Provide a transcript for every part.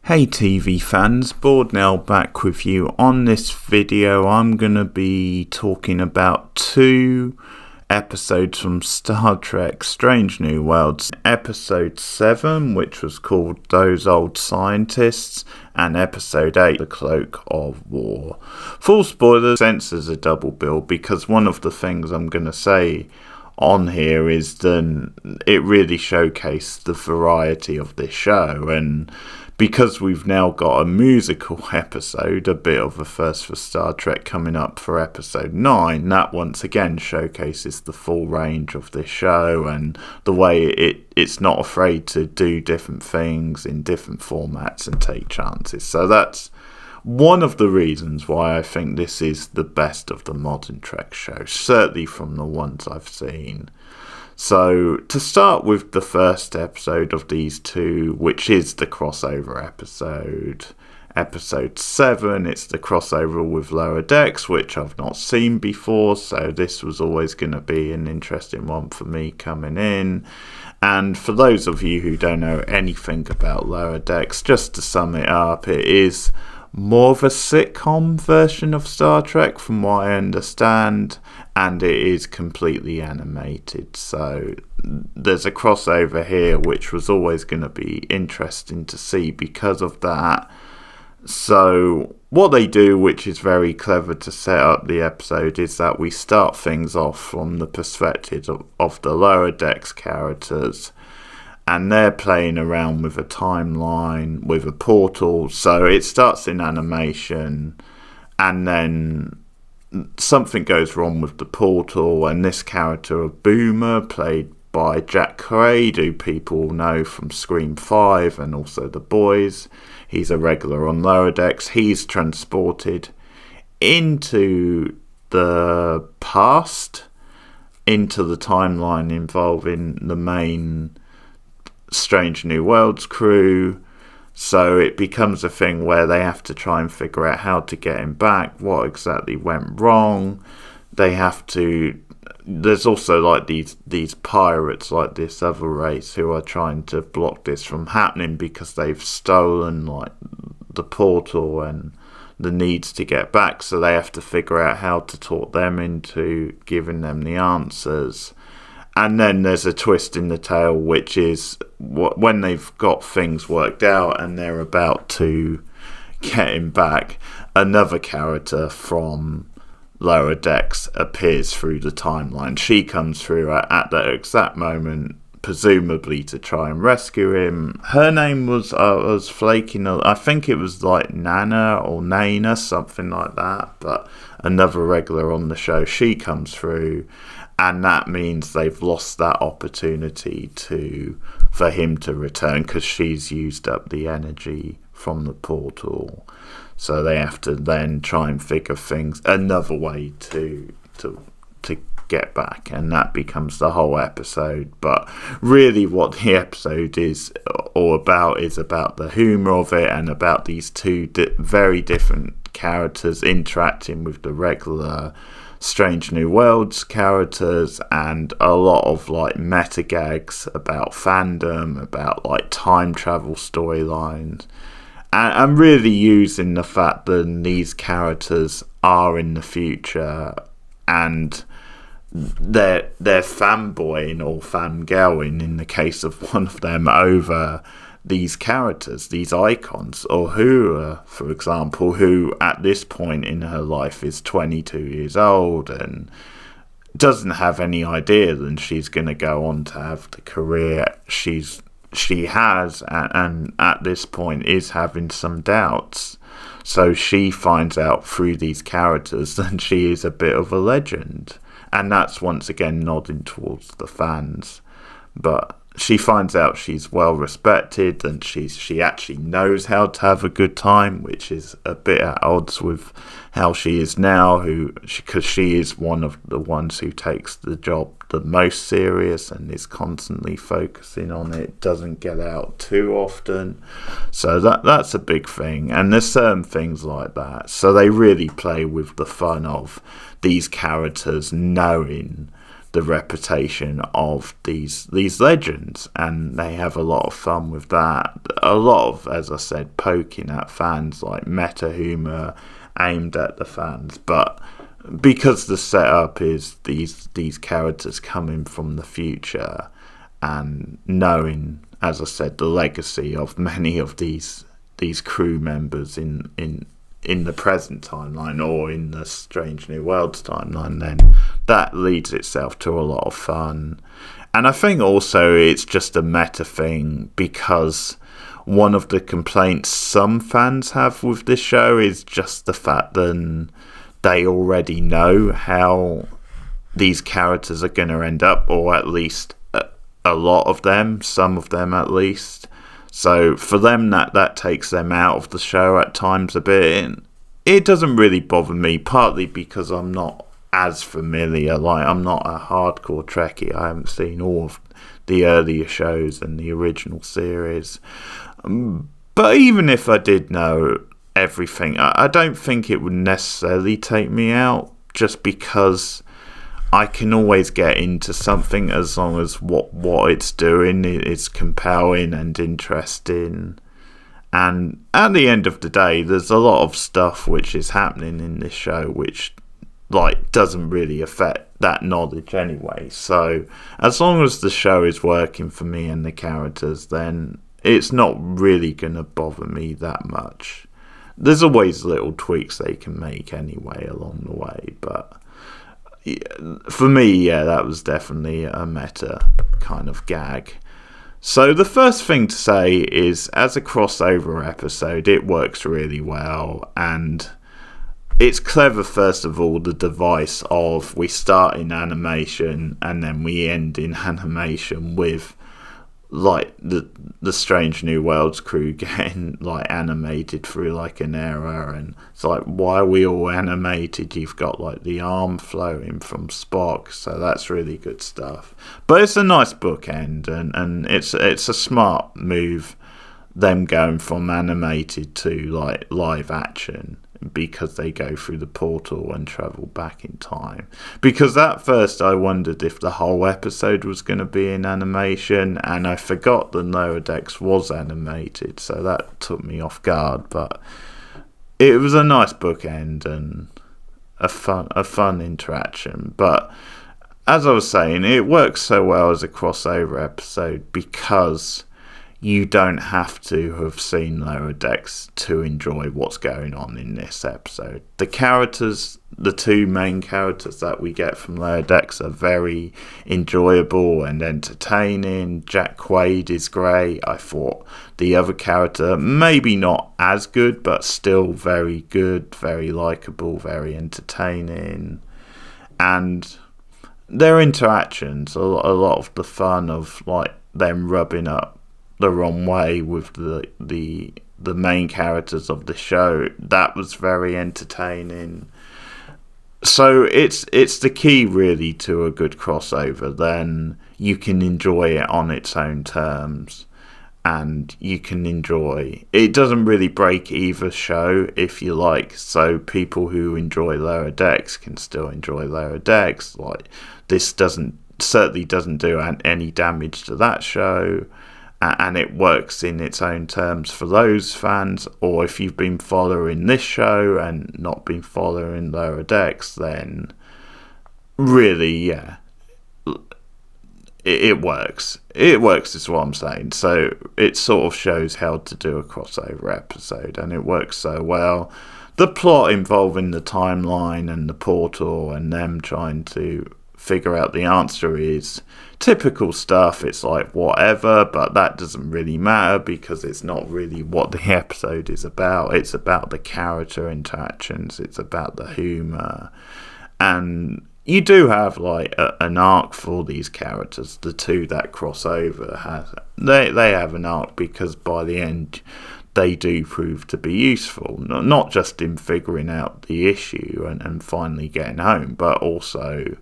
Hey TV fans, Boardnell back with you. On this video I'm going to be talking about two episodes from Star Trek Strange New Worlds. Episode 7, which was called Those Old Scientists, and Episode 8, The Cloak of War. Full spoilers, censors a double bill, because one of the things I'm going to say on here is that it really showcased the variety of this show, and because we've now got a musical episode, a bit of a first for Star Trek coming up for episode 9, that once again showcases the full range of this show and the way it's not afraid to do different things in different formats and take chances. So that's one of the reasons why I think this is the best of the modern Trek shows, certainly from the ones I've seen. So, to start with the first episode of these two, which is the crossover episode, episode 7, it's the crossover with Lower Decks, which I've not seen before, so this was always going to be an interesting one for me coming in. And for those of you who don't know anything about Lower Decks, just to sum it up, it is more of a sitcom version of Star Trek from what I understand, and it is completely animated. So there's a crossover here which was always going to be interesting to see because of that. So what they do, which is very clever to set up the episode, is that we start things off from the perspective of the Lower Decks characters, and they're playing around with a timeline, with a portal. So it starts in animation, and then something goes wrong with the portal, and this character of Boomer, played by Jack Quaid, who people know from Scream 5 and also The Boys, he's a regular on Lower Decks. He's transported into the past, into the timeline involving the main Strange New Worlds crew. So it becomes a thing where they have to try and figure out how to get him back, what exactly went wrong. They have to, there's also like these pirates, like this other race, who are trying to block this from happening because they've stolen like the portal and the needs to get back. So they have to figure out how to talk them into giving them the answers. And then there's a twist in the tale, which is when they've got things worked out and they're about to get him back, another character from Lower Decks appears through the timeline. She comes through at that exact moment, presumably to try and rescue him. Her name was flaking. I think it was like Nana or Nana, something like that. But another regular on the show, she comes through. And that means they've lost that opportunity for him to return, because she's used up the energy from the portal. So they have to then try and figure another way to get back, and that becomes the whole episode. But really what the episode is all about is about the humour of it, and about these two very different characters interacting with the regular Strange New Worlds characters, and a lot of like meta gags about fandom, about like time travel storylines, and really using the fact that these characters are in the future and they're fanboying or fangirling, in the case of one of them, over these characters, these icons, or Uhura, for example, who at this point in her life is 22 years old and doesn't have any idea that she's going to go on to have the career she has, and at this point is having some doubts. So she finds out through these characters that she is a bit of a legend, and that's once again nodding towards the fans. But she finds out she's well respected, and she actually knows how to have a good time, which is a bit at odds with how she is now, because she is one of the ones who takes the job the most serious and is constantly focusing on it, doesn't get out too often. So that's a big thing, and there's certain things like that. So they really play with the fun of these characters knowing the reputation of these legends, and they have a lot of fun with that. A lot of, as I said, poking at fans, like meta humor aimed at the fans, but because the setup is these characters coming from the future, and knowing, as I said, the legacy of many of these crew members in the present timeline or in the Strange New Worlds timeline, then that leads itself to a lot of fun. And I think also it's just a meta thing, because one of the complaints some fans have with this show is just the fact that they already know how these characters are going to end up, or at least a lot of them, some of them at least. So for them, that takes them out of the show at times a bit. It doesn't really bother me, partly because I'm not as familiar. Like, I'm not a hardcore Trekkie. I haven't seen all of the earlier shows and the original series. But even if I did know everything, I don't think it would necessarily take me out, just because I can always get into something as long as what it's doing is compelling and interesting. And at the end of the day, there's a lot of stuff which is happening in this show which doesn't really affect that knowledge anyway. So as long as the show is working for me and the characters, then it's not really going to bother me that much. There's always little tweaks they can make anyway along the way, but for me, that was definitely a meta kind of gag. So the first thing to say is, as a crossover episode, it works really well, and it's clever, first of all, the device of we start in animation and then we end in animation with the Strange New Worlds crew getting animated through an era, and it's why are we all animated? You've got the arm flowing from Spock, so that's really good stuff. But it's a nice bookend, and it's a smart move, them going from animated to live action, because they go through the portal and travel back in time. Because at first I wondered if the whole episode was going to be in animation, and I forgot that Lower Decks was animated, so that took me off guard. But it was a nice bookend and a fun interaction. But as I was saying, it works so well as a crossover episode because you don't have to have seen Lower Decks to enjoy what's going on in this episode. The characters, the two main characters that we get from Lower Decks, are very enjoyable and entertaining. Jack Quaid is great. I thought the other character, maybe not as good, but still very good, very likeable, very entertaining. And their interactions, a lot of the fun of them rubbing up the wrong way with the main characters of the show, that was very entertaining. So it's the key really to a good crossover. Then you can enjoy it on its own terms, and you can enjoy it. Doesn't really break either show, if you like. So people who enjoy Lower Decks can still enjoy Lower Decks. This certainly doesn't do any damage to that show. And it works in its own terms for those fans. Or if you've been following this show and not been following Lower Decks, then really, it works. It works is what I'm saying. So it sort of shows how to do a crossover episode, and it works so well. The plot involving the timeline and the portal and them trying to figure out the answer is typical stuff. It's whatever, but that doesn't really matter because it's not really what the episode is about. It's about the character interactions, it's about the humour, and you do have an arc for these characters. The two that cross over they have an arc, because by the end they do prove to be useful, not just in figuring out the issue and finally getting home, but also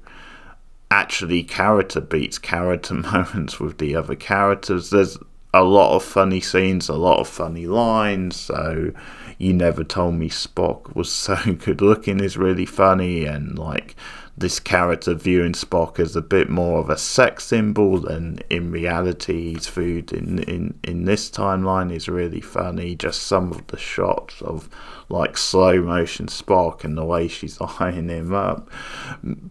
actually character beats, character moments with the other characters. There's a lot of funny scenes, a lot of funny lines. So You Never Told Me Spock Was So Good Looking is really funny, and this character viewing Spock as a bit more of a sex symbol than in reality. His food in this timeline is really funny. Just some of the shots of like slow motion Spock and the way she's eyeing him up.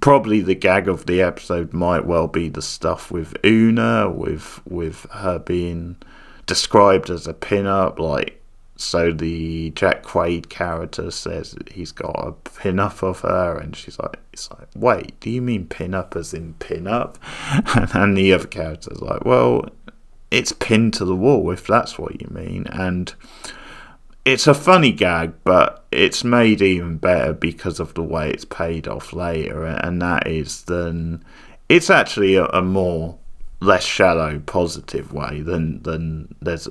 Probably the gag of the episode might well be the stuff with Una, with her being described as a pin-up, like, so the Jack Quaid character says that he's got a pin-up of her, and it's like, wait, do you mean pin-up as in pin-up? And the other character's like, well, it's pinned to the wall, if that's what you mean. And it's a funny gag, but it's made even better because of the way it's paid off later, and that is then it's actually a more less shallow positive way than there's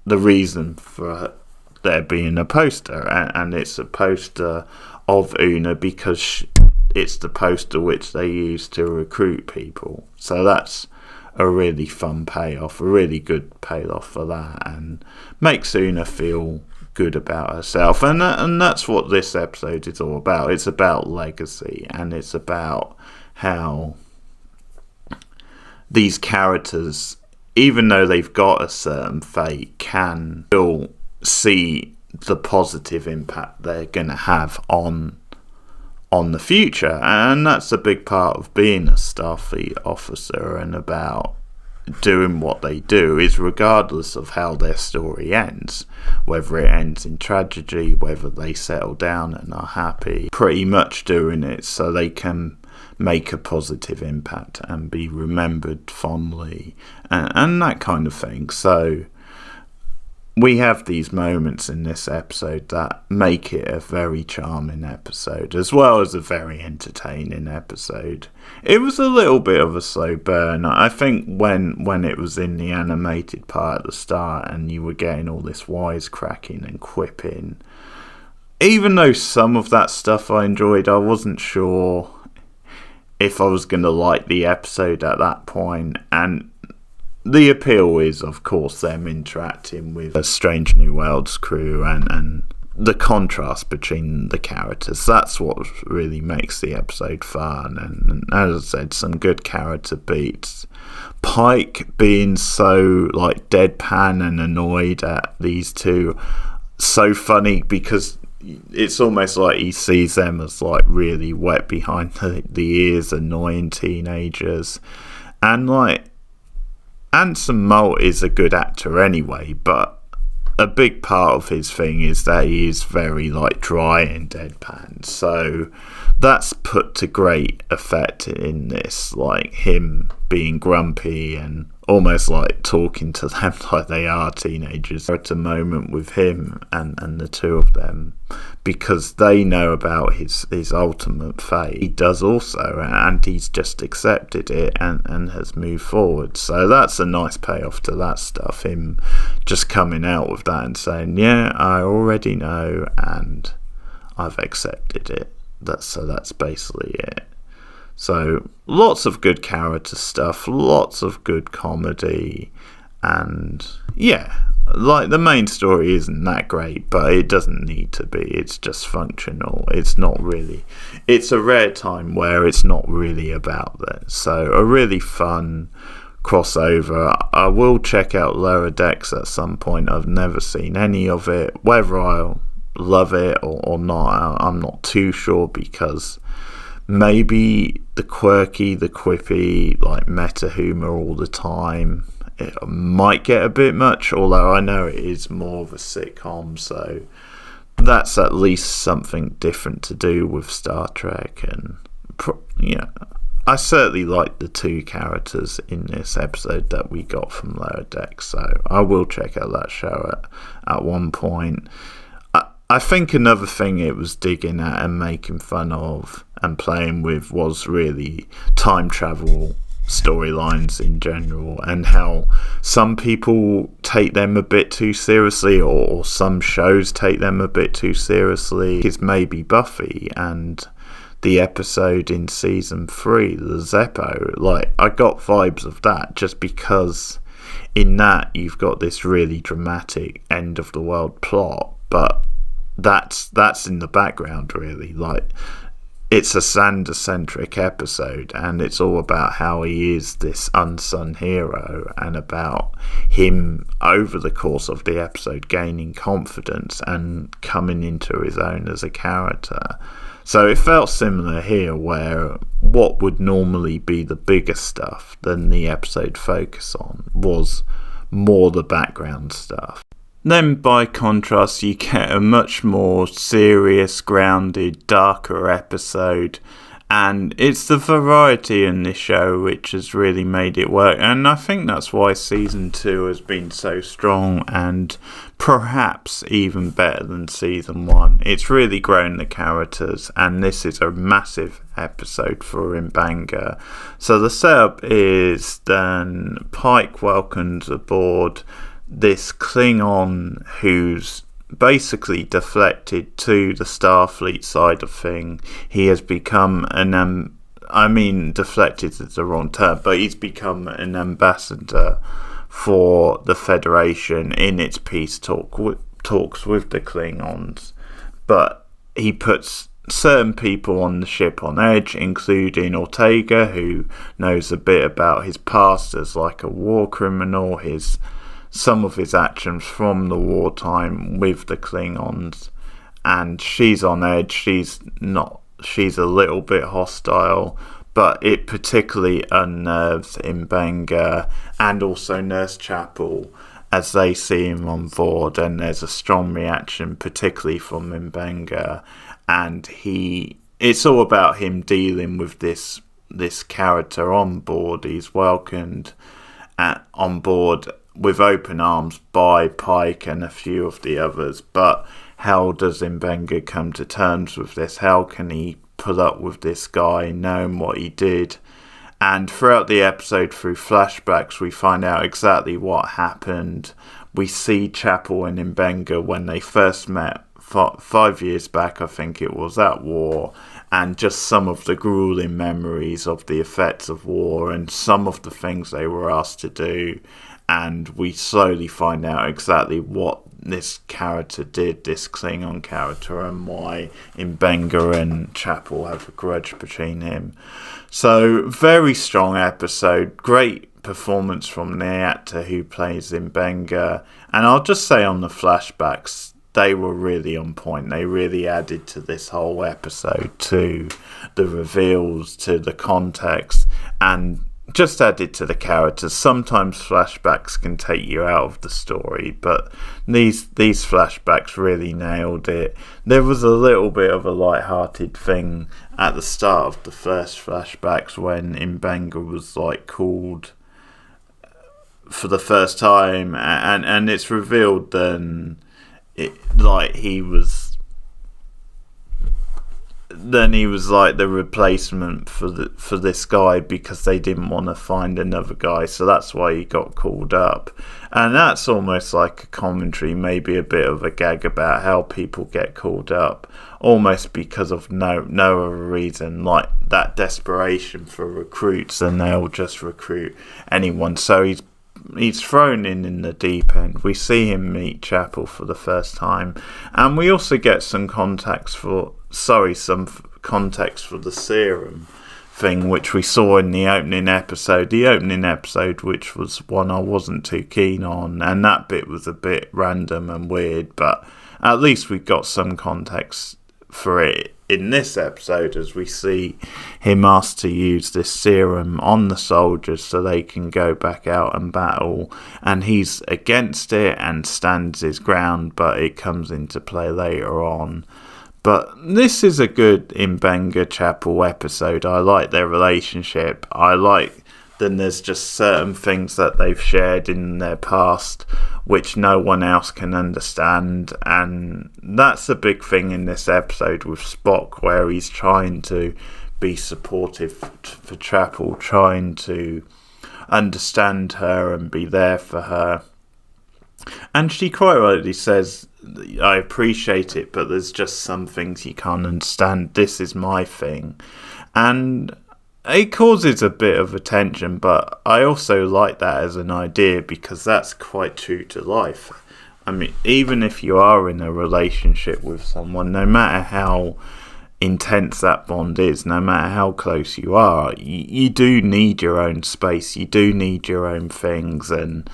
the reason for there being a poster, and it's a poster of Una because it's the poster which they use to recruit people. So that's a really fun payoff, a really good payoff for that, and makes Una feel good about herself, and that's what this episode is all about. It's about legacy, and it's about how these characters, even though they've got a certain fate, can still see the positive impact they're going to have on the future. And that's a big part of being a Starfleet officer, and about doing what they do, is regardless of how their story ends, whether it ends in tragedy, whether they settle down and are happy, pretty much doing it so they can make a positive impact and be remembered fondly, and that kind of thing. So we have these moments in this episode that make it a very charming episode, as well as a very entertaining episode. It was a little bit of a slow burn. I think when it was in the animated part at the start and you were getting all this wisecracking and quipping, even though some of that stuff I enjoyed, I wasn't sure if I was going to like the episode at that point. And the appeal is, of course, them interacting with a Strange New Worlds crew and the contrast between the characters. That's what really makes the episode fun. And as I said, some good character beats. Pike being so like deadpan and annoyed at these two, so funny, because it's almost like he sees them as like really wet behind the ears, annoying teenagers. And like, Anson Mount is a good actor anyway, but a big part of his thing is that he is very like dry and deadpan. So that's put to great effect in this, like him being grumpy and almost like talking to them like they are teenagers. At a moment with him and the two of them, because they know about his ultimate fate. He does also, and he's just accepted it and has moved forward. So that's a nice payoff to that stuff, him just coming out with that and saying, yeah, I already know and I've accepted it. That's basically it. So lots of good character stuff, lots of good comedy, and yeah, like the main story isn't that great, but it doesn't need to be. It's just functional. It's not really. It's a rare time where it's not really about that. So a really fun crossover. I will check out Lower Decks at some point. I've never seen any of it. Whether I'll love it or not, I'm not too sure, because maybe the quirky, the quippy, like meta humour all the time, it might get a bit much, although I know it is more of a sitcom, so that's at least something different to do with Star Trek. And I certainly like the two characters in this episode that we got from Lower Decks, so I will check out that show at one point. I think another thing it was digging at and making fun of and playing with was really time travel storylines in general, and how some people take them a bit too seriously, or some shows take them a bit too seriously. It's maybe Buffy and the episode in season 3, the Zeppo. Like, I got vibes of that, just because in that you've got this really dramatic end of the world plot, but that's in the background really. Like, it's a Sander-centric episode, and it's all about how he is this unsung hero, and about him over the course of the episode gaining confidence and coming into his own as a character. So it felt similar here, where what would normally be the bigger stuff than the episode focus on was more the background stuff. Then by contrast, you get a much more serious, grounded, darker episode, and it's the variety in this show which has really made it work, and I think that's why season 2 has been so strong and perhaps even better than season 1. It's really grown the characters, and this is a massive episode for M'Benga. So the setup is then Pike welcomes aboard this Klingon who's basically deflected to the Starfleet side of thing. He has become deflected is the wrong term, but he's become an ambassador for the Federation in its peace talks with the Klingons. But he puts certain people on the ship on edge, including Ortega, who knows a bit about his past as like a war criminal, some of his actions from the wartime with the Klingons, and she's on edge. She's a little bit hostile, but it particularly unnerves M'Benga and also Nurse Chapel as they see him on board, and there's a strong reaction, particularly from M'Benga, and it's all about him dealing with this character on board. He's welcomed on board with open arms by Pike and a few of the others, but how does M'Benga come to terms with this? How can he put up with this guy knowing what he did? And throughout the episode, through flashbacks, we find out exactly what happened. We see Chapel and M'Benga when they first met 5 years back, I think it was, at war, and just some of the grueling memories of the effects of war and some of the things they were asked to do. And we slowly find out exactly what this character did, this Klingon character, and why M'Benga and Chapel have a grudge between him. So, very strong episode, great performance from the actor who plays M'Benga. And I'll just say on the flashbacks, they were really on point. They really added to this whole episode, to the reveals, to the context, and just added to the characters. Sometimes flashbacks can take you out of the story, but these flashbacks really nailed it. There was a little bit of a light-hearted thing at the start of the first flashbacks when M'Benga was like called for the first time, and it's revealed then he was like the replacement for this guy, because they didn't want to find another guy, so that's why he got called up. And that's almost like a commentary, maybe a bit of a gag about how people get called up almost because of no other reason, like that desperation for recruits, and they'll just recruit anyone. So he's thrown in the deep end. We see him meet Chapel for the first time, and we also get some context for the serum thing, which we saw in the opening episode. The opening episode, which was one I wasn't too keen on, and that bit was a bit random and weird, but at least we got some context for it in this episode, as we see him asked to use this serum on the soldiers so they can go back out and battle, and he's against it and stands his ground, but it comes into play later on. But this is a good M'Benga Chapel episode. I like their relationship. I like then there's just certain things that they've shared in their past which no one else can understand, and that's a big thing in this episode with Spock, where he's trying to be supportive for Chapel, trying to understand her and be there for her. And she quite rightly says, I appreciate it, but there's just some things you can't understand. This is my thing. And it causes a bit of attention, but I also like that as an idea, because that's quite true to life. I mean, even if you are in a relationship with someone, no matter how intense that bond is, no matter how close you are. You do need your own space, you do need your own things, and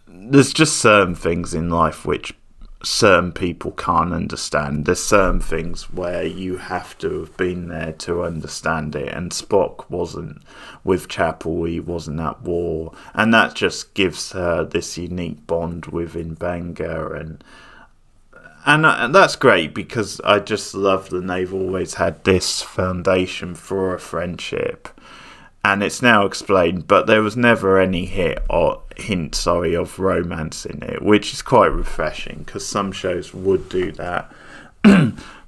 there's just certain things in life which certain people can't understand. There's certain things where you have to have been there to understand it, and Spock wasn't with Chapel, he wasn't at war, and that just gives her this unique bond with Mbenga, and that's great, because I just love that they've always had this foundation for a friendship, and it's now explained, but there was never any hint of romance in it, which is quite refreshing, because some shows would do that.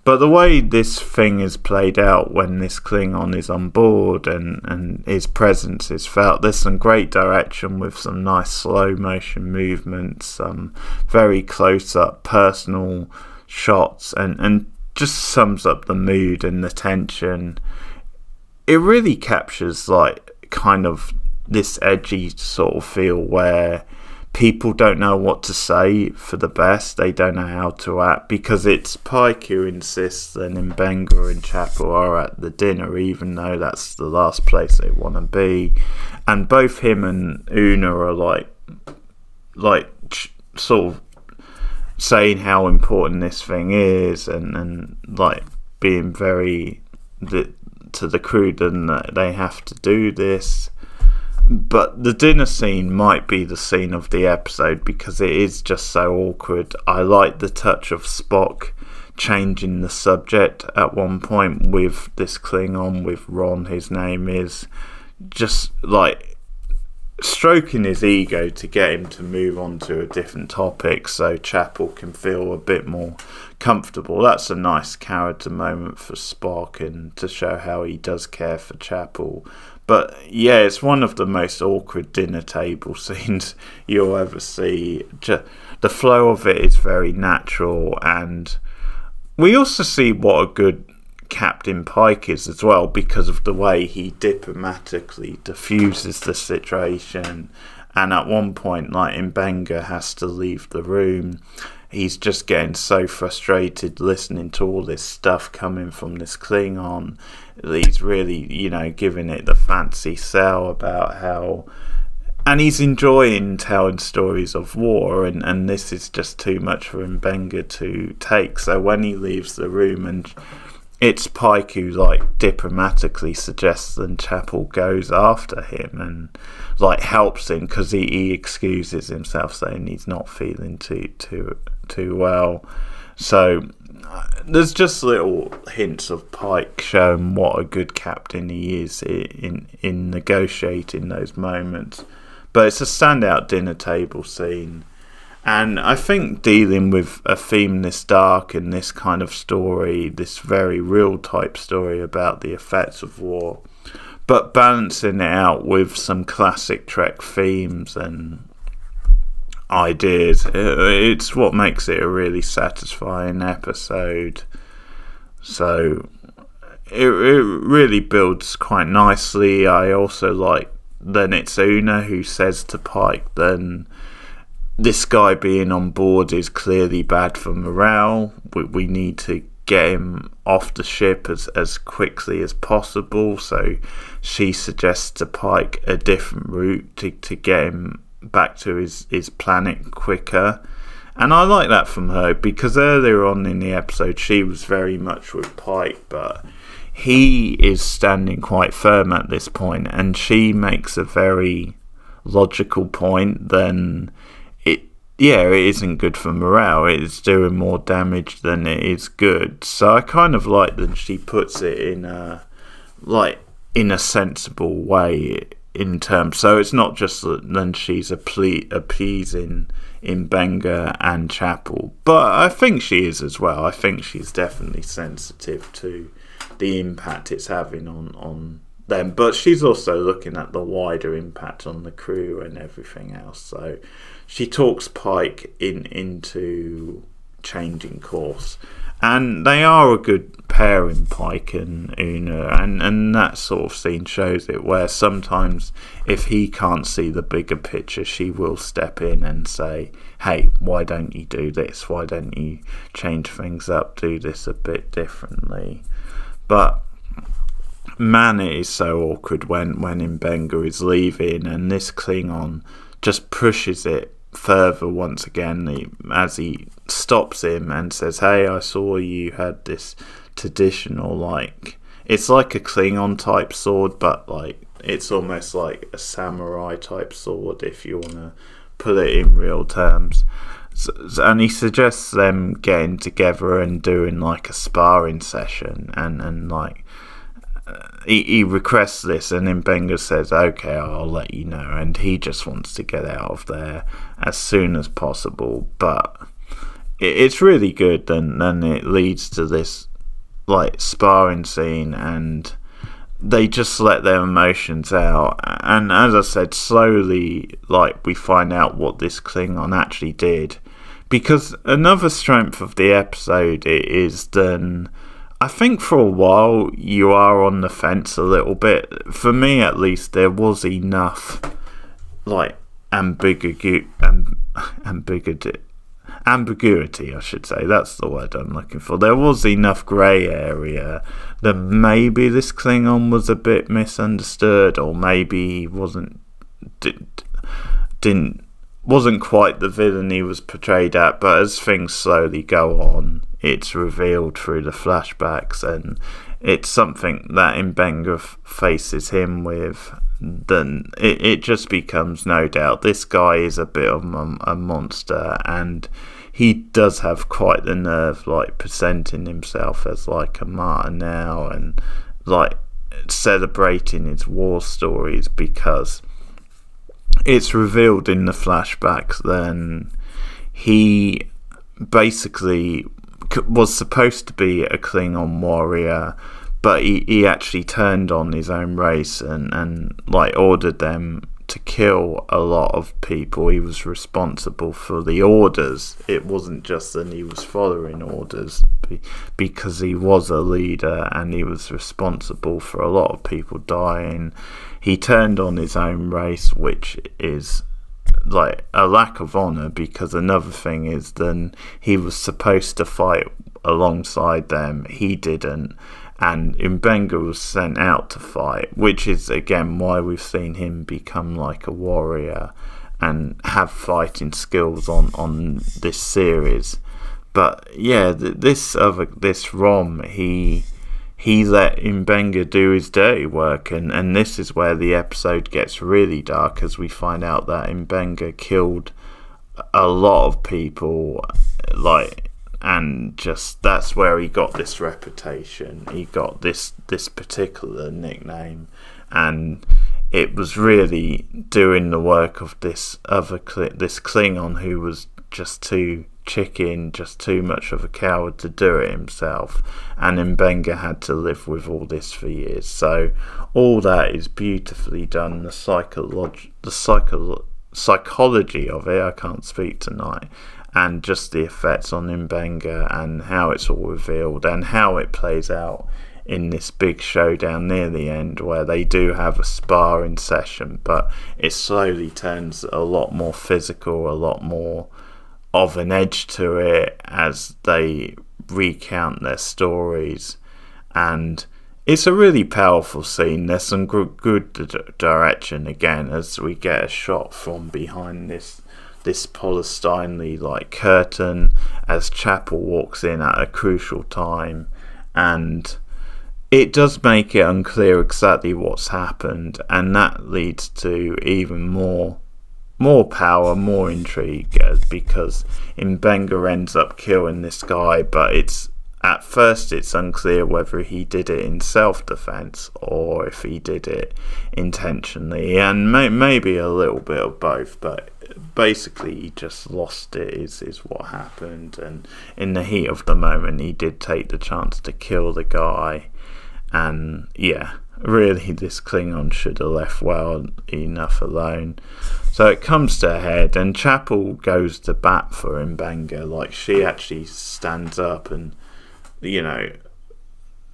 But the way this thing is played out when this Klingon is on board and his presence is felt, there's some great direction with some nice slow motion movements, some very close up personal shots, and just sums up the mood and the tension. It really captures like kind of this edgy sort of feel where people don't know what to say for the best. They don't know how to act, because it's Pike who insists that Mbenga and Chapel are at the dinner, even though that's the last place they want to be. And both him and Una are like sort of saying how important this thing is, and like being very to the crew that they have to do this. But the dinner scene might be the scene of the episode, because it is just so awkward. I like the touch of Spock changing the subject at one point with this Klingon, with Ron, his name is, just like stroking his ego to get him to move on to a different topic so Chapel can feel a bit more comfortable. That's a nice character moment for Spock, and to show how he does care for Chapel. But yeah, it's one of the most awkward dinner table scenes you'll ever see. The flow of it is very natural, and we also see what a good Captain Pike is as well, because of the way he diplomatically diffuses the situation. And at one point, like, Mbenga has to leave the room. He's just getting so frustrated listening to all this stuff coming from this Klingon. He's really, giving it the fancy sell about how... And he's enjoying telling stories of war, and this is just too much for Mbenga to take. So when he leaves the room, and it's Pike who, like, diplomatically suggests that Chapel goes after him and, like, helps him, because he excuses himself, saying he's not feeling too well. So there's just little hints of Pike showing what a good captain he is in negotiating those moments. But it's a standout dinner table scene. And I think dealing with a theme this dark and this kind of story, this very real type story about the effects of war, but balancing it out with some classic Trek themes and ideas, it's what makes it a really satisfying episode. So it really builds quite nicely. I also like then it's Una who says to Pike, then this guy being on board is clearly bad for morale. We need to get him off the ship as quickly as possible. So she suggests to Pike a different route to get him back to his planet quicker. And I like that from her, because earlier on in the episode she was very much with Pike, but he is standing quite firm at this point, and she makes a very logical point. Then it isn't good for morale. It's doing more damage than it is good. So I kind of like that she puts it in a sensible way in terms. So it's not just that then she's appeasing Mbenga and Chapel, but I think she is as well. I think she's definitely sensitive to the impact it's having on them, but she's also looking at the wider impact on the crew and everything else. So she talks Pike into changing course, and they are a good pairing, Pike and Una, and that sort of scene shows it, where sometimes if he can't see the bigger picture, she will step in and say, hey, why don't you do this? Why don't you change things up, do this a bit differently? But man, it is so awkward when Mbenga is leaving, and this Klingon just pushes it further once again as he stops him and says, "Hey, I saw you had this traditional, like, it's like a Klingon type sword, but like it's almost like a samurai type sword, if you want to put it in real terms." And he suggests them getting together and doing like a sparring session, and like he requests this, and then Mbenga says, "Okay, I'll let you know," and he just wants to get out of there as soon as possible. But it's really good, and then it leads to this like sparring scene, and they just let their emotions out. And as I said, slowly, like, we find out what this Klingon actually did. Because another strength of the episode is then, I think for a while you are on the fence a little bit. For me, at least, there was enough like ambiguity, I should say. That's the word I'm looking for. There was enough grey area that maybe this Klingon was a bit misunderstood, or maybe he wasn't quite the villain he was portrayed at. But as things slowly go on, it's revealed through the flashbacks, and it's something that Mbenga faces him with. Then it just becomes, no doubt, this guy is a bit of a monster, and he does have quite the nerve, like, presenting himself as like a martyr now, and like celebrating his war stories, because it's revealed in the flashbacks then he basically was supposed to be a Klingon warrior, but he actually turned on his own race and like ordered them to kill a lot of people. He was responsible for the orders. It wasn't just that he was following orders, because he was a leader and he was responsible for a lot of people dying. He turned on his own race, which is like a lack of honour, because another thing is then he was supposed to fight alongside them. He didn't, and Mbenga was sent out to fight, which is again why we've seen him become like a warrior and have fighting skills on this series. But yeah, this Rom, he let Mbenga do his dirty work, and this is where the episode gets really dark, as we find out that Mbenga killed a lot of people, like, and just that's where he got this reputation. He got this particular nickname, and it was really doing the work of this Klingon who was just too chicken, just too much of a coward to do it himself, and Mbenga had to live with all this for years. So all that is beautifully done. The psychology of it, I can't speak tonight, and just the effects on Mbenga and how it's all revealed and how it plays out in this big showdown near the end, where they do have a sparring session, but it slowly turns a lot more physical, a lot more of an edge to it as they recount their stories. And it's a really powerful scene. There's some good direction again, as we get a shot from behind this polystyrene like curtain as Chapel walks in at a crucial time, and it does make it unclear exactly what's happened, and that leads to even more power, more intrigue, because Mbenga ends up killing this guy, but at first it's unclear whether he did it in self-defense or if he did it intentionally, and maybe a little bit of both, but basically he just lost it is what happened. And in the heat of the moment, he did take the chance to kill the guy, and yeah, really this Klingon should have left well enough alone. So it comes to a head, and Chapel goes to bat for Mbenga. Like, she actually stands up and, you know,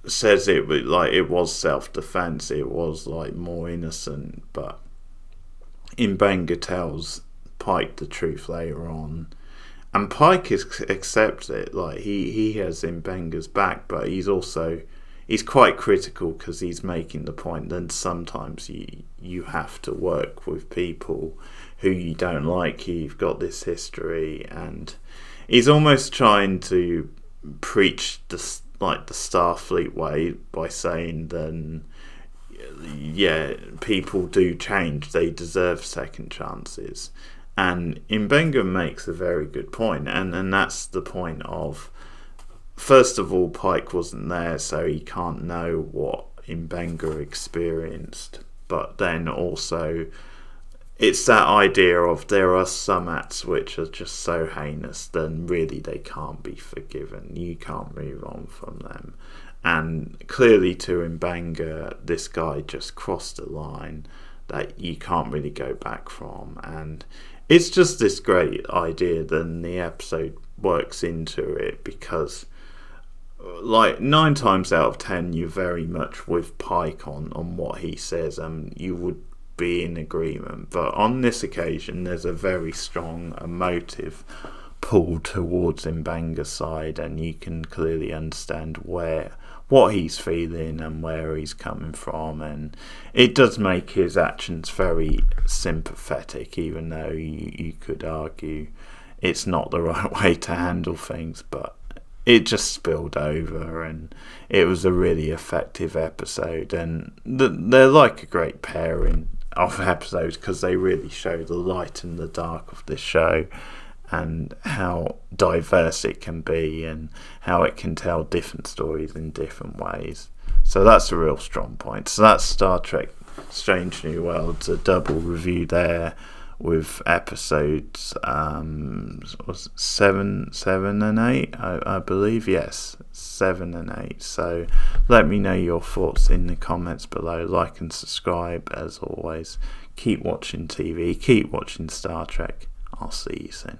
says it was self-defense, it was like more innocent. But Mbenga tells Pike the truth later on, and Pike accepts it. Like, he has Mbenga's back, but he's also, he's quite critical because he's making the point that sometimes you have to work with people who you don't like. You've got this history, and he's almost trying to preach the Starfleet way by saying then, yeah, people do change, they deserve second chances. And M'Benga makes a very good point, and that's the point of, first of all, Pike wasn't there, so he can't know what M'Benga experienced. But then also, it's that idea of there are some acts which are just so heinous, then really they can't be forgiven. You can't move on from them. And clearly to M'Benga, this guy just crossed a line that you can't really go back from. And it's just this great idea, then the episode works into it, because like 9 times out of 10 you're very much with Pike on what he says, and you would be in agreement. But on this occasion there's a very strong emotive pull towards M'Benga's side, and you can clearly understand what he's feeling and where he's coming from, and it does make his actions very sympathetic, even though you could argue it's not the right way to handle things. But it just spilled over, and it was a really effective episode, and they're like a great pairing of episodes because they really show the light and the dark of this show, and how diverse it can be, and how it can tell different stories in different ways. So that's a real strong point. So that's Star Trek Strange New Worlds, a double review there with episodes was 7 and 8, I believe. Yes, 7 and 8. So let me know your thoughts in the comments below. Like and subscribe as always. Keep watching TV, keep watching Star Trek. I'll see you soon.